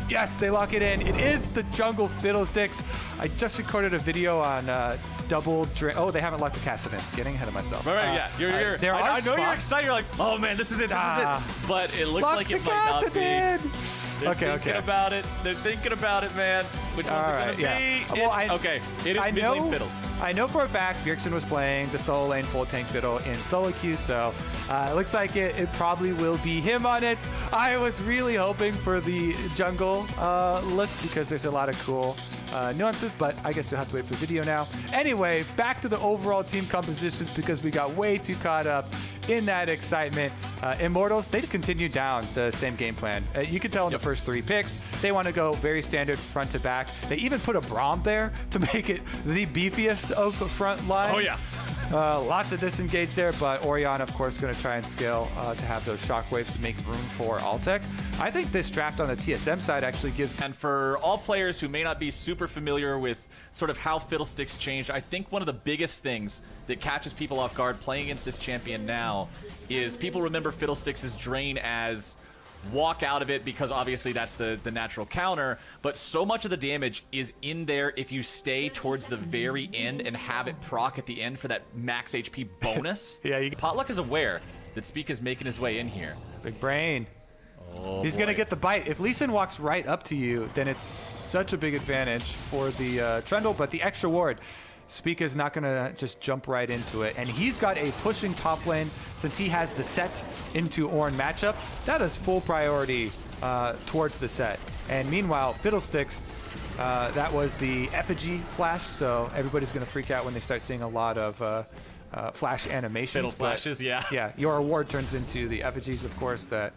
Yes, they lock it in. It is the jungle Fiddlesticks. I just recorded a video on oh, they haven't locked the cast in. Getting ahead of myself. All right, yeah. I know you're excited. You're like, oh man, this is it. This is it. But it looks like it might not be. They're thinking about it. They're thinking about it, man. Which one's it going to be? Well, okay, it is mid lane fiddles. I know for a fact Bjergsen was playing the solo lane full tank fiddle in solo queue, so it looks like it probably will be him on it. I was really hoping for the jungle lift because there's a lot of cool nuances, but I guess you'll have to wait for the video now. Anyway, back to the overall team compositions because we got way too caught up in that excitement. Immortals, they just continued down the same game plan. You can tell in the first 3 picks, they want to go very standard front to back. They even put a Braum there to make it the beefiest of front lines. Oh, yeah. Lots of disengage there, but Orion, of course, going to try and scale to have those shockwaves to make room for Altec. I think this draft on the TSM side actually gives... And for all players who may not be super familiar with sort of how Fiddlesticks changed, I think one of the biggest things that catches people off guard playing against this champion now is people remember Fiddlesticks' Drain as walk out of it because obviously that's the natural counter, but so much of the damage is in there if you stay towards the very end and have it proc at the end for that max HP bonus. Potluck is aware that Speak is making his way in here. Big brain. Oh, he's going to get the bite. If Lee Sin walks right up to you, then it's such a big advantage for the Trundle, but the extra ward, Speak is not going to just jump right into it. And he's got a pushing top lane since he has the set into Ornn matchup. That is full priority towards the set. And meanwhile, Fiddlesticks, that was the effigy flash, so everybody's going to freak out when they start seeing a lot of flash animations. Fiddle flashes, yeah. Yeah, your ward turns into the effigies, of course, that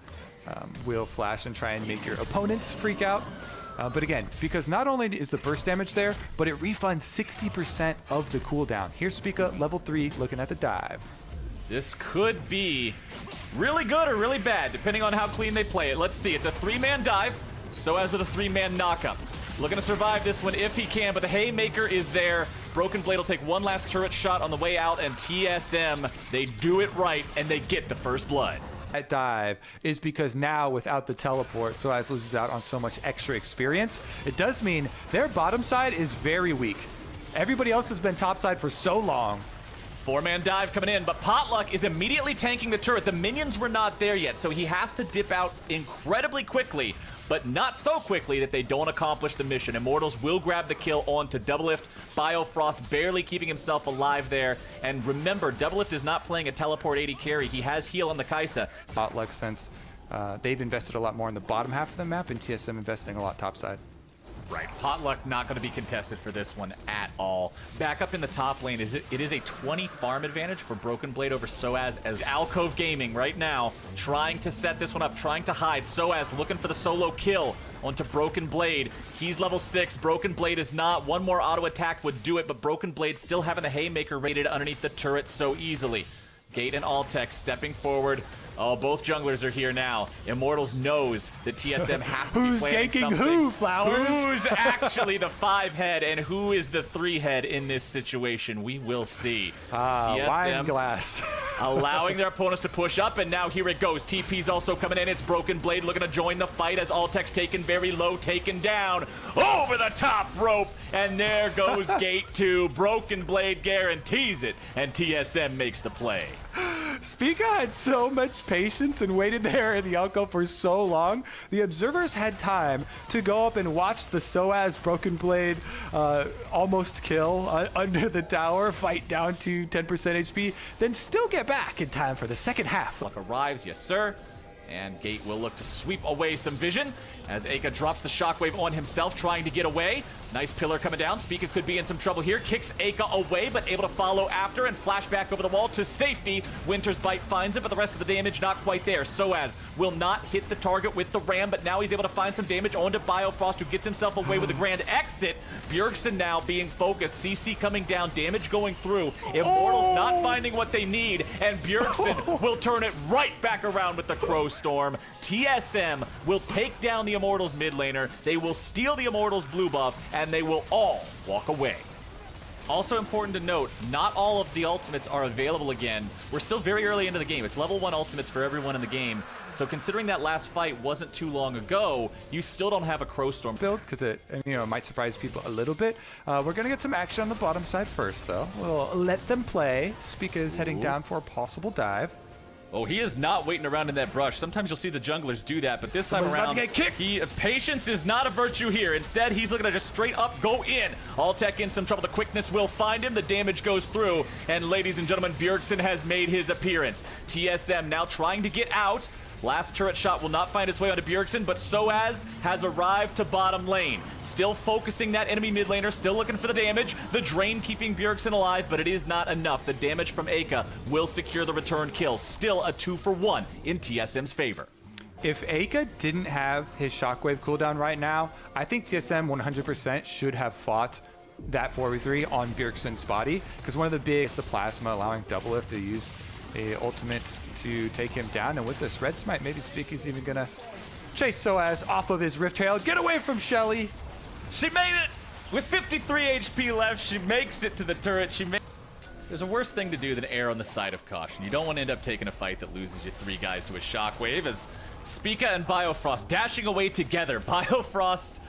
will flash and try and make your opponents freak out. But again, because not only is the burst damage there, but it refunds 60% of the cooldown. Here's Spica, level 3, looking at the dive. This could be really good or really bad, depending on how clean they play it. Let's see, it's a 3-man dive, so as with a 3-man knockup. Looking to survive this one if he can, but the Haymaker is there. Broken Blade will take one last turret shot on the way out, and TSM, they do it right, and they get the first blood. That dive is because now without the teleport, Soaz loses out on so much extra experience. It does mean their bottom side is very weak. Everybody else has been top side for so long. 4-man dive coming in, but Potluck is immediately tanking the turret. The minions were not there yet, so he has to dip out incredibly quickly, but not so quickly that they don't accomplish the mission. Immortals will grab the kill onto Doublelift. Biofrost barely keeping himself alive there. And remember, Doublelift is not playing a teleport AD carry. He has heal on the Kaisa. Potluck, since they've invested a lot more in the bottom half of the map, and TSM investing a lot topside. Right, Potluck not going to be contested for this one at all. Back up in the top lane, it is a 20 farm advantage for Broken Blade over Soaz, as Alcove Gaming right now trying to set this one up, trying to hide. Soaz looking for the solo kill onto Broken Blade. He's level 6, Broken Blade is not. One more auto attack would do it, but Broken Blade still having the Haymaker rated underneath the turret so easily. Gate and Altec stepping forward. Oh, both junglers are here now. Immortals knows that TSM has to be planning something. Who's ganking who, Flowers? Who's actually the 5-head and who is the 3-head in this situation? We will see. Wine glass. allowing their opponents to push up, and now here it goes. TP's also coming in. It's Broken Blade looking to join the fight as Altec's taken very low, taken down over the top rope, and there goes Gate 2. Broken Blade guarantees it, and TSM makes the play. Spica had so much patience and waited there in the Uncle for so long. The observers had time to go up and watch the Soaz Broken Blade almost kill under the tower, fight down to 10% HP, then still get back in time for the second half. Luck arrives, yes sir. And Gate will look to sweep away some vision as Aka drops the shockwave on himself, trying to get away. Nice pillar coming down. Spica could be in some trouble here. Kicks Aka away, but able to follow after and flash back over the wall to safety. Winter's Bite finds it, but the rest of the damage not quite there. Soaz will not hit the target with the ram, but now he's able to find some damage onto Biofrost, who gets himself away with a grand exit. Bjergsen now being focused. CC coming down, damage going through. Immortals not finding what they need, and Bjergsen will turn it right back around with the Crow Storm. TSM will take down the Immortals mid laner. They will steal the Immortals blue buff, and they will all walk away. Also important to note, not all of the ultimates are available again. We're still very early into the game. It's level 1 ultimates for everyone in the game. So considering that last fight wasn't too long ago, you still don't have a Crowstorm build because it might surprise people a little bit. We're gonna get some action on the bottom side first, though. We'll let them play. Spica is heading down for a possible dive. Oh, he is not waiting around in that brush. Sometimes you'll see the junglers do that, but this time around, patience is not a virtue here. Instead, he's looking to just straight up go in. Alltech in some trouble. The quickness will find him. The damage goes through. And ladies and gentlemen, Bjergsen has made his appearance. TSM now trying to get out. Last turret shot will not find its way onto Bjergsen, but Soaz has arrived to bottom lane. Still focusing that enemy mid laner, still looking for the damage. The drain keeping Bjergsen alive, but it is not enough. The damage from Aka will secure the return kill. Still a 2-for-1 in TSM's favor. If Aka didn't have his shockwave cooldown right now, I think TSM 100% should have fought that 4v3 on Bjergsen's body, because one of the big is the plasma, allowing Doublelift to use a ultimate to take him down. And with this red smite, maybe Spica's even gonna chase Soaz off of his Rift Trail. Get away from Shelly. She made it with 53 HP left. She makes it to the turret. There's a worse thing to do than err on the side of caution. You don't want to end up taking a fight that loses you 3 guys to a shockwave. As Spica and Biofrost dashing away together. Biofrost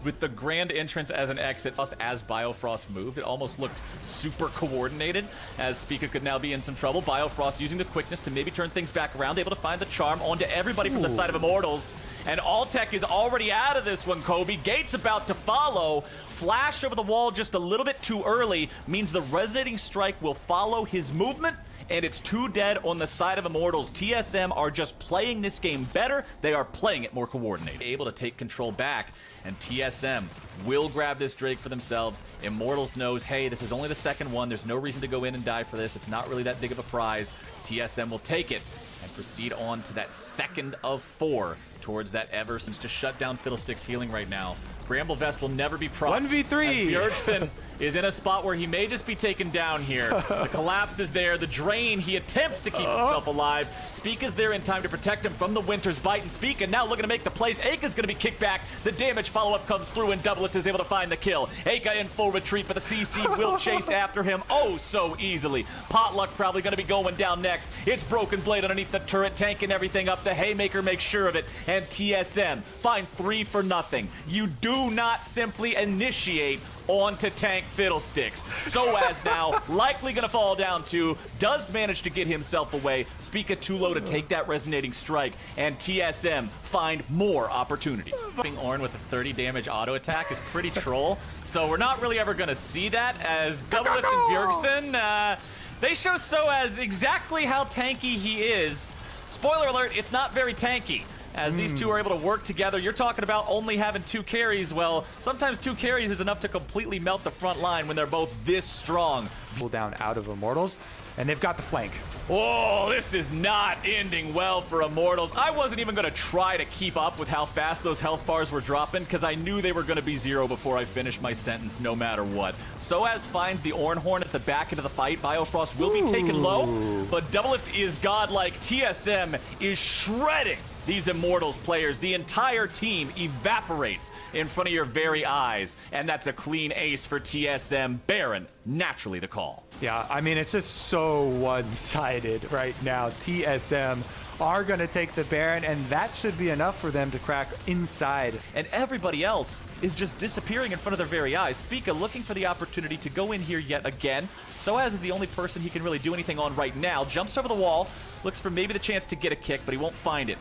with the grand entrance as an exit. As Biofrost moved, it almost looked super coordinated, as Spica could now be in some trouble. Biofrost using the quickness to maybe turn things back around, able to find the charm onto everybody from the side of Immortals. And Alltech is already out of this one, Kobe. Gate's about to follow. Flash over the wall just a little bit too early means the resonating strike will follow his movement, and it's 2 dead on the side of Immortals. TSM are just playing this game better. They are playing it more coordinated. Able to take control back, and TSM will grab this Drake for themselves. Immortals knows, hey, this is only the second one. There's no reason to go in and die for this. It's not really that big of a prize. TSM will take it and proceed on to that second of 4 towards that Eversense to shut down Fiddlestick's healing right now. Bramble Vest will never be propped. 1v3. Bjergsen is in a spot where he may just be taken down here. The collapse is there. The drain, he attempts to keep himself alive. Spica's there in time to protect him from the Winter's Bite, and Spica now looking to make the plays. Aka's going to be kicked back. The damage follow-up comes through, and Doublelift is able to find the kill. Aka in full retreat, but the CC will chase after him oh so easily. Potluck probably going to be going down next. It's Broken Blade underneath the turret, tanking everything up. The Haymaker makes sure of it, and TSM find 3 for nothing. You do not simply initiate onto tank Fiddlesticks. Soaz now likely gonna fall down too, does manage to get himself away. Spica too low to take that resonating strike, and TSM find more opportunities. Ornn with a 30 damage auto attack is pretty troll, so we're not really ever gonna see that, as Doublelift and Bjergsen, they show Soaz exactly how tanky he is. Spoiler alert, it's not very tanky. As these two are able to work together, you're talking about only having 2 carries. Well, sometimes 2 carries is enough to completely melt the front line when they're both this strong. Pull down out of Immortals, and they've got the flank. Oh, this is not ending well for Immortals. I wasn't even going to try to keep up with how fast those health bars were dropping, because I knew they were going to be 0 before I finished my sentence, no matter what. Soaz finds the Ornhorn at the back end of the fight. Biofrost will be taken low, but Doublelift is godlike. TSM is shredding these Immortals players. The entire team evaporates in front of your very eyes, and that's a clean ace for TSM. Baron, naturally the call. Yeah, I mean, it's just so one-sided right now. TSM are going to take the Baron, and that should be enough for them to crack inside. And everybody else is just disappearing in front of their very eyes. Spica looking for the opportunity to go in here yet again. Soaz is the only person he can really do anything on right now. Jumps over the wall, looks for maybe the chance to get a kick, but he won't find it.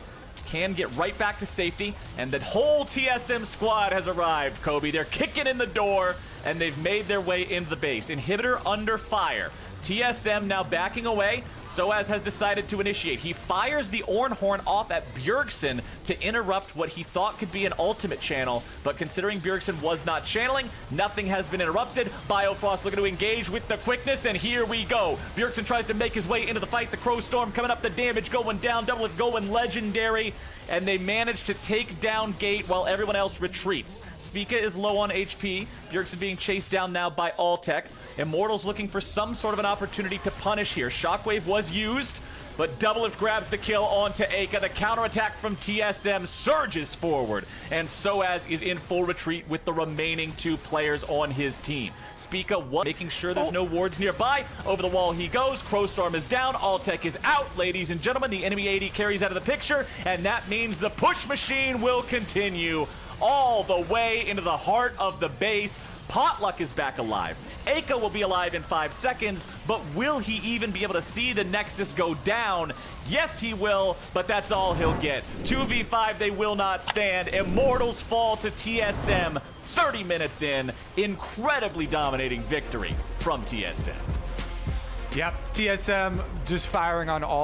Can get right back to safety, and the whole TSM squad has arrived, Kobe. They're kicking in the door, and they've made their way into the base. Inhibitor under fire. TSM now backing away. Soaz has decided to initiate. He fires the Ornhorn off at Bjergsen to interrupt what he thought could be an ultimate channel, but considering Bjergsen was not channeling, nothing has been interrupted. Biofrost looking to engage with the quickness, and here we go. Bjergsen tries to make his way into the fight. The Crowstorm coming up, the damage going down. Doublelift going legendary, and they manage to take down Gate while everyone else retreats. Spica is low on HP. Bjergsen being chased down now by Alltech. Immortals looking for some sort of an opportunity to punish here. Shockwave was used. but Doublelift grabs the kill onto Aka. The counterattack from TSM surges forward, and Soaz is in full retreat with the remaining 2 players on his team. Spica making sure there's no wards nearby. Over the wall he goes. Crowstorm is down. Alltech is out. Ladies and gentlemen, the enemy AD carries out of the picture, and that means the push machine will continue all the way into the heart of the base. Potluck is back alive. Aka will be alive in 5 seconds, but will he even be able to see the Nexus go down? Yes, he will, but that's all he'll get. 2v5, they will not stand. Immortals fall to TSM 30 minutes in. Incredibly dominating victory from TSM. Yep, TSM just firing on all